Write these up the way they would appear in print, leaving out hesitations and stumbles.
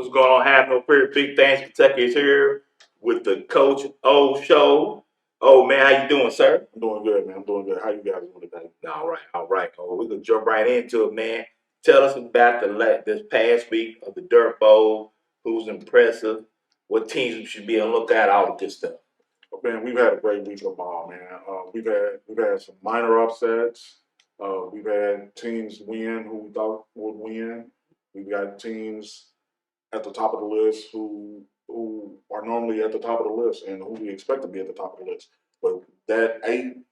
What's going on? Have no fear. Big Things Kentucky is here with the Coach O Show. Oh man, how you doing, sir? I'm doing good, man. I'm doing good. How you guys doing today? All right. Oh, we're gonna jump right into it, man. Tell us about this past week of the Dirt Bowl. Who's impressive? What teams we should be on the lookout? All the good stuff. Man, we've had a great week of ball, man. We've had some minor upsets. We've had teams win who we thought would win. We've got teams at the top of the list who are normally at the top of the list and who we expect to be at the top of the list. But that 8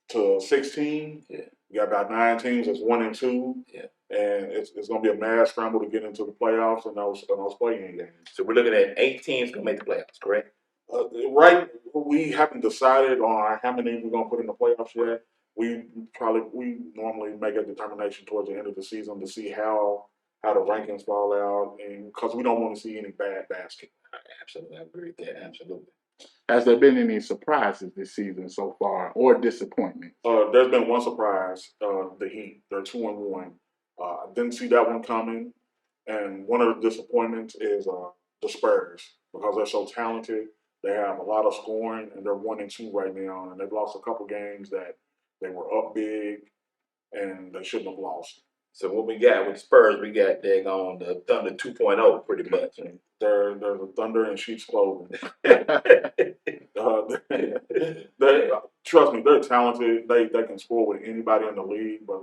to 16, Yeah. we got about 9 teams that's 1 and 2. Yeah. And it's going to be a mad scramble to get into the playoffs and those play-in games. So we're looking at 8 teams gonna make the playoffs, correct? Right, we haven't decided on how many we're going to put in the playoffs yet. We normally make a determination towards the end of the season to see how the rankings fall out, and because we don't want to see any bad basket. Absolutely, I agree with that. Absolutely. Has there been any surprises this season so far, or disappointment? There's been one surprise. The Heat, they're 2-1. I didn't see that one coming, and one of the disappointments is the Spurs because they're so talented. They have a lot of scoring, and they're 1 and 2 right now, and they've lost a couple games that they were up big, and they shouldn't have lost. So what we got with Spurs, we got on the Thunder 2.0 pretty much. They're the Thunder in sheep's clothing. Trust me, they're talented. They can score with anybody in the league, but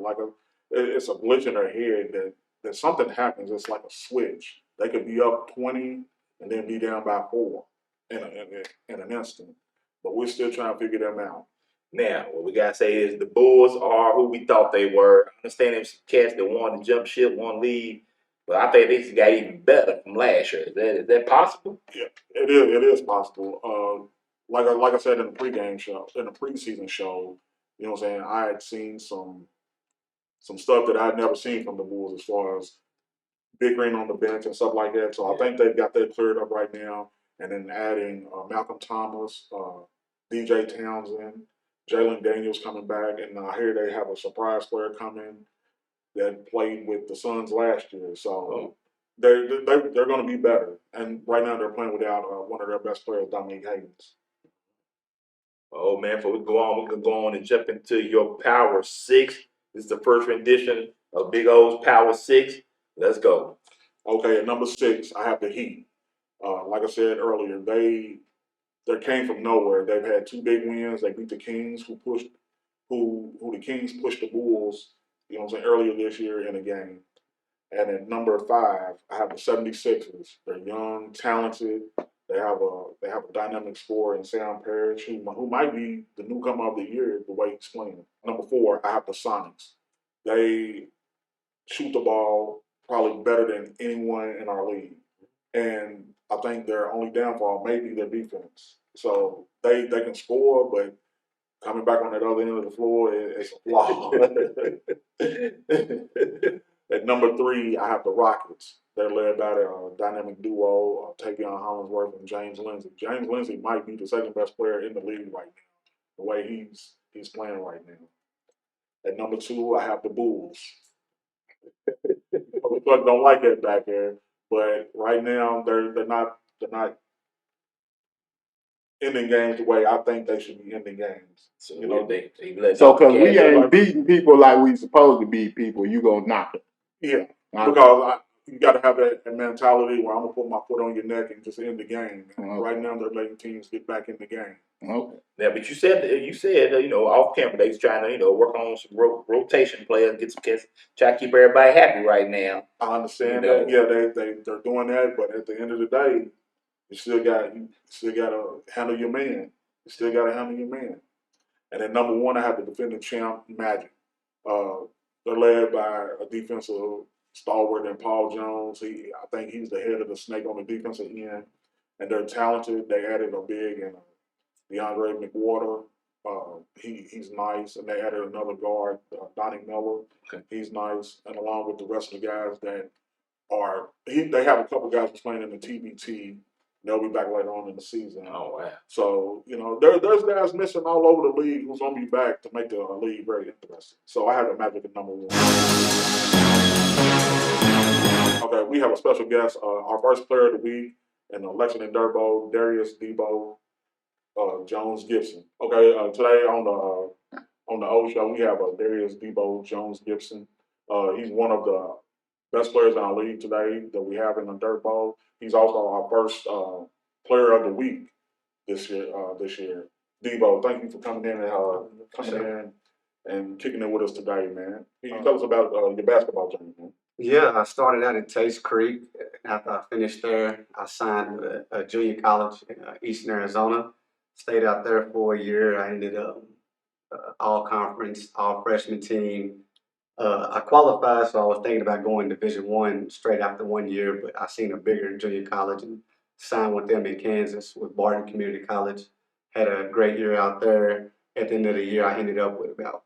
it's a glitch in their head that something happens. It's like a switch. They could be up 20 and then be down by 4 in an instant. But we're still trying to figure them out. Now, what we gotta say is the Bulls are who we thought they were. I understand there's some cats that wanted to jump ship, want to leave, but I think they just got even better from last year. Is that possible? Yeah, it is possible. Like I said in the preseason show, you know what I'm saying, I had seen some stuff that I'd never seen from the Bulls as far as bickering on the bench and stuff like that. So I think they've got that cleared up right now. And then adding Malcolm Thomas, DJ Townsend, Jalen Daniels coming back, and I hear they have a surprise player coming that played with the Suns last year. So they're going to be better. And right now they're playing without one of their best players, Dominique Haynes. Oh man, before we go on, we can go on and jump into your Power 6. This is the first rendition of Big O's Power 6. Let's go. Okay, at number 6, I have the Heat. Like I said earlier, they came from nowhere. They've had 2 big wins. They beat the Kings, who the Kings pushed the Bulls, you know what I'm saying, earlier this year in a game. And at number 5, I have the 76ers. They're young, talented. They have a dynamic scorer in Sam Parrish, who might be the newcomer of the year the way he's playing. Number 4, I have the Sonics. They shoot the ball probably better than anyone in our league. And I think their only downfall may be their defense. So they can score, but coming back on that other end of the floor, it's a flaw. At number 3, I have the Rockets. They're led by a dynamic duo, Tavion Hollingsworth and James Lindsay. James Lindsay might be the second best player in the league right now, the way he's playing right now. At number 2, I have the Bulls. Don't like that back there. But right now, they're not ending games the way I think they should be ending games. So you know, because we ain't beating people like we supposed to beat people, you gonna knock it. Yeah, because you got to have that mentality where I'm gonna put my foot on your neck and just end the game. Right now, they're letting teams get back in the game. Okay. Yeah, but you said off camera they're trying to work on some rotation players, get some kids, try to keep everybody happy right now. I understand that. Yeah, they're doing that, but at the end of the day, you still got to handle your man. And at number 1, I have the defending champ Magic. They're led by a defensive stalwart in Paul Jones. I think he's the head of the snake on the defensive end, and they're talented. They added a big and DeAndre McWhorter. He's nice, and they added another guard, Donnie Miller. Okay. He's nice, and along with the rest of the guys that they have a couple guys playing in the TBT. They'll be back later on in the season. Oh wow! So there's guys missing all over the league who's gonna be back to make the league very interesting. So I have the Magic at number 1. Okay, we have a special guest, our first player of the week in the Lexington Dirt Bowl, Darius Jones Gibson. Okay, today on the O show we have Darius Jones Gibson. He's one of the best players in our league today that we have in the Dirt Bowl. He's also our first player of the week this year. Debo, thank you for coming in and kicking it with us today, man. Can you tell us about your basketball journey, man? Yeah, I started out in Taste Creek. After I finished there, I signed with a junior college in Eastern Arizona. Stayed out there for a year. I ended up all conference, all freshman team. I qualified, so I was thinking about going Division I straight after 1 year, but I seen a bigger junior college and signed with them in Kansas with Barton Community College. Had a great year out there. At the end of the year, I ended up with about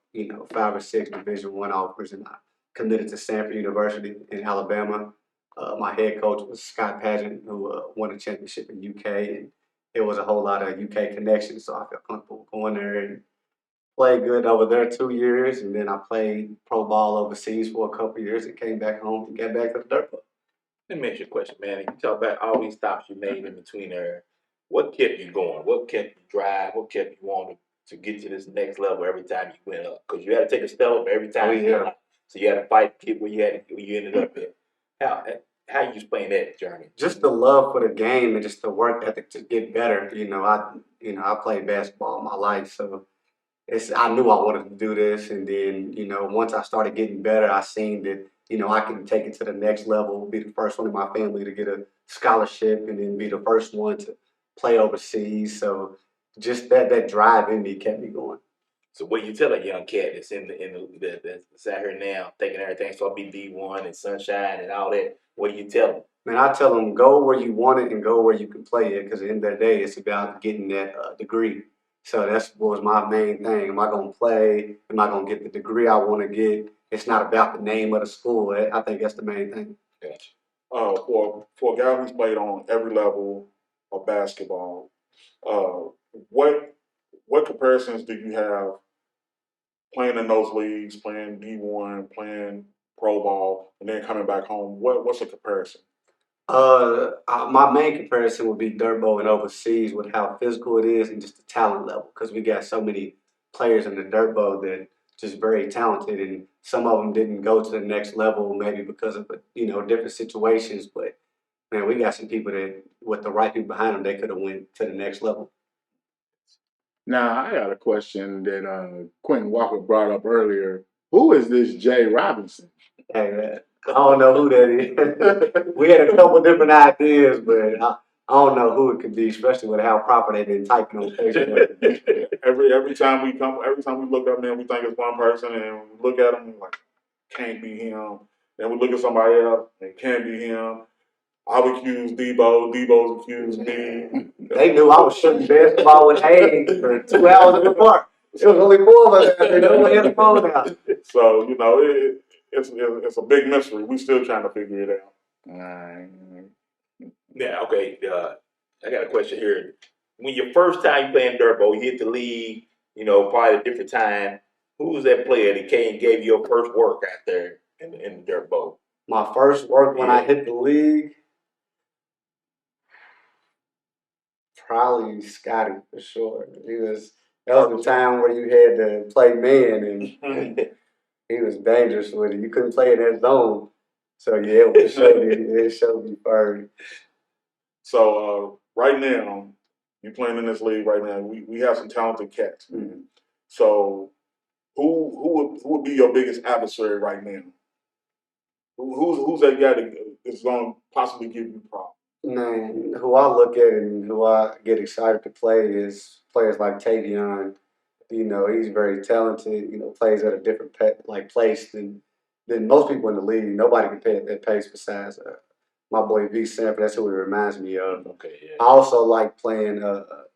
5 or 6 Division I offers, and I committed to Stanford University in Alabama. My head coach was Scott Pageant, who won a championship in UK, and it was a whole lot of UK connections, so I felt comfortable going there and played good over there 2 years, and then I played pro ball overseas for a couple of years and came back home and got back to the dirt ball. Let me ask you a question, man. You talk about all these stops you made in between there. What kept you going? What kept you drive? What kept you wanting to get to this next level every time you went up? Because you had to take a step up every time you went up. So you had to fight to get where you ended up at. How you explain that journey? Just the love for the game and just the work ethic to get better. I played basketball all my life, so I knew I wanted to do this. And then once I started getting better, I seen that I can take it to the next level, be the first one in my family to get a scholarship, and then be the first one to play overseas. So just that drive in me kept me going. So what you tell a young cat that's that's out here now thinking everything's supposed to be D1 and sunshine and all that? What do you tell them? Man, I tell them go where you want it and go where you can play it, because at the end of the day, it's about getting that degree. So that's was my main thing. Am I going to play? Am I going to get the degree I want to get? It's not about the name of the school. I think that's the main thing. Gotcha. For a guy who's played on every level of basketball, what comparisons do you have playing in those leagues, playing D1, playing pro ball, and then coming back home? What's a comparison? My main comparison would be dirt bowl and overseas with how physical it is and just the talent level, because we got so many players in the dirt bowl that just very talented, and some of them didn't go to the next level maybe because of different situations. But man, we got some people that with the right people behind them, they could have went to the next level. Now, I got a question that Quentin Walker brought up earlier. Who is this Jay Robinson? Hey man, I don't know who that is. We had a couple different ideas, but I don't know who it could be, especially with how proper they've been typing on Facebook. every time we look up, man, we think it's one person, and we look at him like, can't be him. Then we look at somebody else, it can't be him. I've accused Debo. Debo's accused me. They knew I was shooting basketball with Hayes for 2 hours in the park. It was only 4 of us out there. No one had the phone out. So it's a big mystery. We still trying to figure it out. Yeah, okay. I got a question here. When your first time you playing dirt bowl, you hit the league, probably a different time. Who was that player that came and gave you your first work out there in the dirt bowl? My first work when I hit the league, probably Scotty for sure. That was the time where you had to play man, and he was dangerous with it. You couldn't play in that zone. So yeah, it showed me first. So right now, you're playing in this league right now. We have some talented cats. Mm-hmm. So who would be your biggest adversary right now? Who's that guy that's going to possibly give you problems? Man, who I look at and who I get excited to play is players like Tavion. He's very talented. Plays at a different place than most people in the league. Nobody can play at that pace besides my boy V. Sanford. That's who he reminds me of. Okay, yeah. I also like playing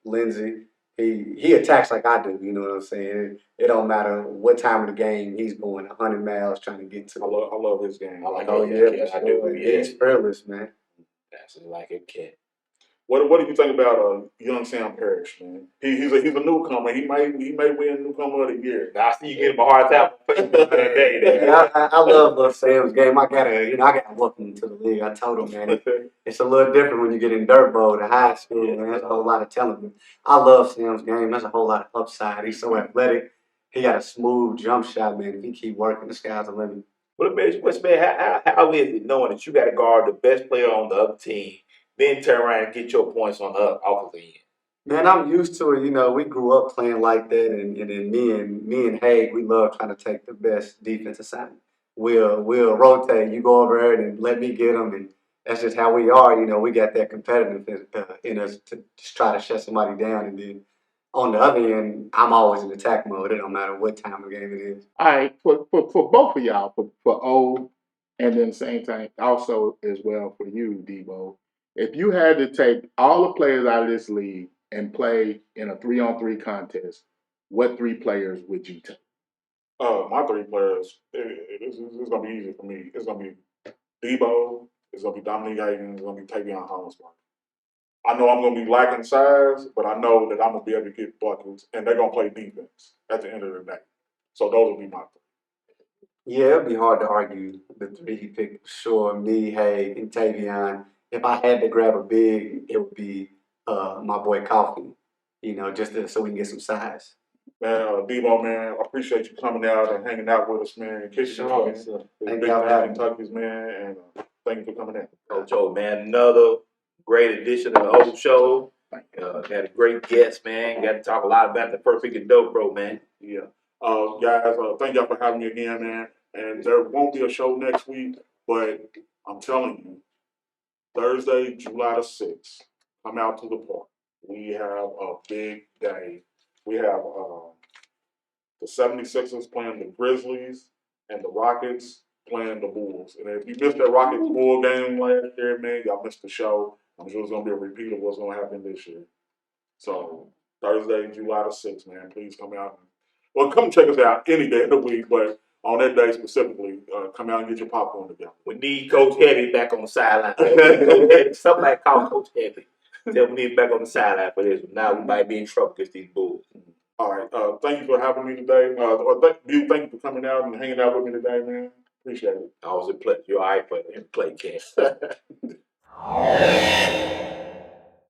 Lindsey. He attacks like I do. You know what I'm saying? It don't matter what time of the game he's going 100 miles trying to get to. I love his game. I like Oh it. yeah, I do. Yeah. He's fearless, man. That's like a cat. What do you think about young Sam Parrish, man? He's a newcomer. He may win newcomer of the year. Now I see you give him a hard time for day. Yeah, I love little Sam's game. I gotta welcome him to the league. I told him, man, it's a little different when you get in dirt bowl to high school, man. There's a whole lot of talent. But I love Sam's game. There's a whole lot of upside. He's so athletic. He got a smooth jump shot, man. If he keep working, the sky's the limit. But man, how is it knowing that you got to guard the best player on the other team, then turn around and get your points on the offensive end? Man, I'm used to it. You know, we grew up playing like that, and then me and Haig, we love trying to take the best defensive side. We'll rotate. You go over there and let me get them, and that's just how we are. You know, we got that competitive in us to just try to shut somebody down, and then on the other end, I'm always in attack mode. It don't matter what time of game it is. All right, for both of y'all, for O, and then same time also as well for you, Debo. If you had to take all the players out of this league and play in a 3-on-3 contest, what 3 players would you take? My 3 players, it's gonna be easy for me. It's gonna be Debo. It's gonna be Dominique Higgins. It's gonna be Tavion Hollingsworth. I know I'm gonna be lacking size, but I know that I'm gonna be able to get buckets, and they're gonna play defense at the end of the day. So those will be my 3. Yeah, it'd be hard to argue the 3 he picked. Sure, me, Haig, and Tavion. If I had to grab a big, it would be my boy Coffee. You know, so we can get some size. Man, Debo, man, I appreciate you coming out and hanging out with us, man. Sure. Thank you for having me. Kentucky's, man, and thank you for coming in. Coach O, man, another great addition to the whole show. Had a great guest, man. Got to talk a lot about the first week of Dope Bro, man. Yeah. Guys, thank y'all for having me again, man. And there won't be a show next week, but I'm telling you, Thursday, July the 6th, come out to the park. We have a big day. We have the 76ers playing the Grizzlies and the Rockets playing the Bulls. And if you missed that Rockets Bull game last year, man, y'all missed the show. I'm sure it's going to be a repeat of what's going to happen this year. So Thursday, July the 6th, man, please come out. Well, come check us out any day of the week, but on that day specifically, come out and get your popcorn together. We need Coach Heavy back on the sideline. Coach Heavy, somebody call Coach Heavy. Tell we need him back on the sideline for this one. Now we might be in trouble against these Bulls. All right. Thank you for having me today. Thank you for coming out and hanging out with me today, man. Appreciate it. Always a pleasure. You're all right for the play, Ken.